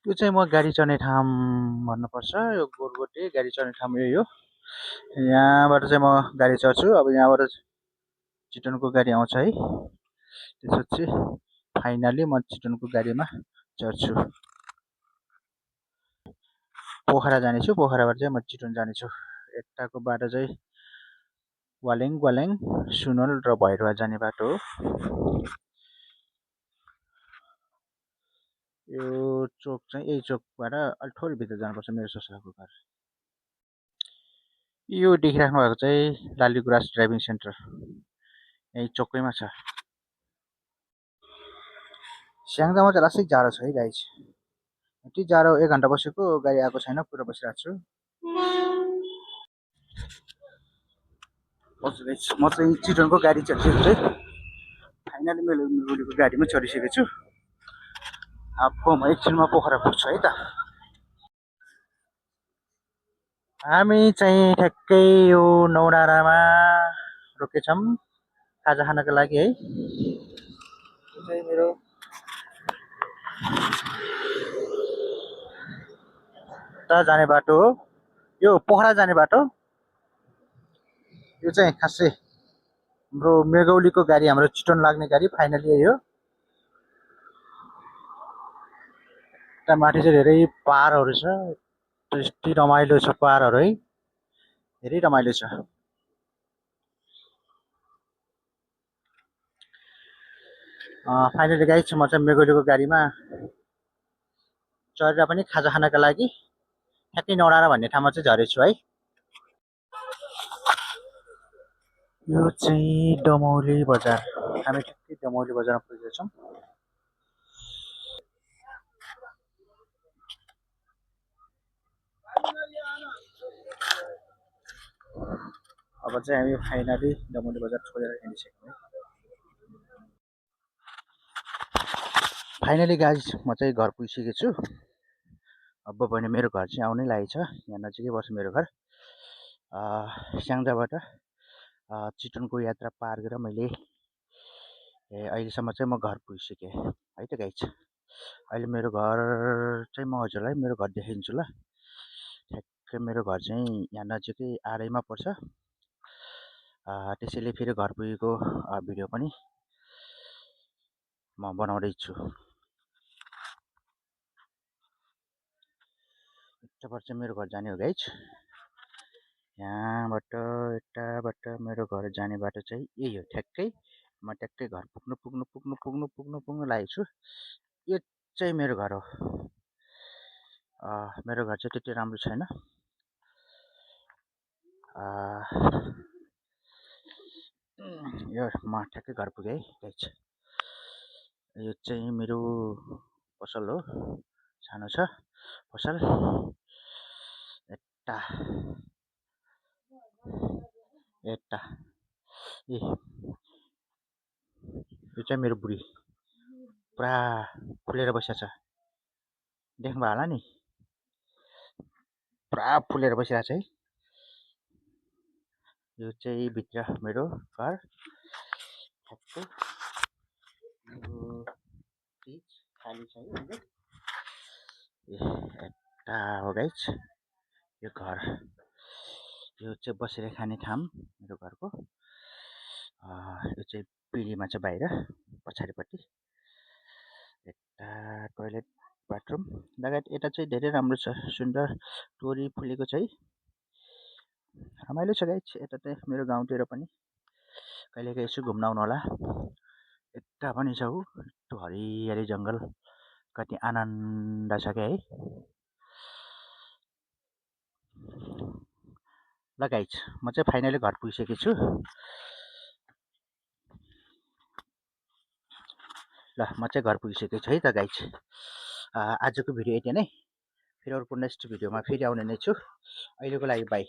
यो चाहिँ म गाडी चढ्ने ठाउँ भन्नुपर्छ। यो गोरगोटे गाडी चढ्ने ठाउँ यही हो। यहाँबाट चाहिँ म गाडी चढ्छु। अब यहाँबाट चितवनको गाडी आउँछ है। त्यसपछि फाइनली म चितवनको गाडीमा चढ्छु। पोखरा जानेछु। पोखराबाट चाहिँ म चितवन जानेछु। यताको बाटो चाहिँ वालेङ ग्वालेङ सुनवल र भैरवा जाने बाटो हो। यो चोक चाहिँ यही चोकबाट अलि थोरै भित्र जानुपर्छ मेरो ससुराको घर। यो देखिराख्नु भएको चाहिँ लालीगुराँस ड्राइभिङ सेन्टर यही चोकैमा छ। स्याङ्जामा चाहिँ लास्टै जाडो छ है गाइज। यति जाडो 1 घन्टा बसेको गाडी आएको छैन, पुरा बसिरहेको छु। म चाहिँ चितवनको गाडी चढिसकेको चाहिँ फाइनली मेरो गोलीको गाडीमा चढिसकेको छु। अब म एकछिनमा पोखरा पुग्छु है त। हामी चाहिँ ठ्याक्कै यो नौडाँडामा रोकेछौँ खाजा खानको लागि है। यो चाहिँ मेरो जाने बाटो हो। यो पोखरा जाने बाटो। यो चाहिँ खासै हाम्रो मेगौलीको गाडी, हाम्रो चितवन लाग्ने गाडी फाइनली यही हो। त्यहाँ माथि चाहिँ धेरै पहाडहरू छ। त्यति रमाइलो छ पहाडहरू है, धेरै रमाइलो छ। फाइनली गाइज म चाहिँ मेगौलीको गाडीमा चढेर पनि खाजा खानको लागि ठ्याक्कै नौडाँडा भन्ने ठाउँमा चाहिँ झरेछु है। यो चाहिँ दमौली बजार। हामी ठ्याक्कै दमौली बजारमा पुगेका छौँ। अब चाहिँ हामी फाइनली दमौली बजार छोडेर हिँडिसक्यौँ। फाइनली गाइज म चाहिँ घर पुगिसकेको छु। अब भने मेरो घर चाहिँ आउनै लागेको छ। यहाँ नजिकै पर्छ मेरो घर। स्याङ्जाबाट चितवनको यात्रा पार गरेर मैले अहिलेसम्म चाहिँ म घर पुगिसकेँ है त गाइज। अहिले मेरो घर चाहिँ म हजुरलाई मेरो घर देखाइदिन्छु ल। ठ्याक्कै मेरो घर चाहिँ यहाँ नजिकै आडैमा पर्छ। त्यसैले फेरि घर पुगेको भिडियो पनि म बनाउँदैछु। यताबाट चाहिँ मेरो घर जाने हो गाइज। यहाँबाट यताबाट मेरो घर जाने बाटो चाहिँ यही हो ठ्याक्कै। म ट्याक्कै घर पुग्नु लागेको छु। यो चाहिँ मेरो घर हो। मेरो घर चाहिँ त्यति राम्रो छैन। यो म ठ्याक्कै घर पुगेँ है गाइज। यो चाहिँ मेरो पसल हो, सानो छ पसल। यता ए यो चाहिँ मेरो बुढी पुरा फुलेर बसेको छ, देख्नुभयो होला नि, पुरा फुलेर बसिरहेको छ है। यो चाहिँ भित्र मेरो घर। ठ्याक्कै खाली छ है। यता हो गाइज यो घर। यो चाहिँ बसेर खाने ठाउँ मेरो घरको। यो चाहिँ पिँढीमा छ बाहिर पछाडिपट्टि। यता टोइलेट बाथरुम लगायत यता चाहिँ धेरै राम्रो छ, सुन्दर टोरी फुलेको छ है। रमाइलो छ गाइज। यता चाहिँ मेरो गाउँतिर पनि कहिलेकाहीँ यसो घुम्न आउनु होला। यता पनि छ यस्तो हरियाली जङ्गल, कति आनन्द छ क्या है। ल गाइज म चाहिँ फाइनली घर पुगिसकेको छु। ल म चाहिँ घर पुगिसकेको छु है त गाइज। आजको भिडियो यति नै। फेरि अर्को नेक्स्ट भिडियोमा फेरि आउने नै छु। अहिलेको लागि बाई।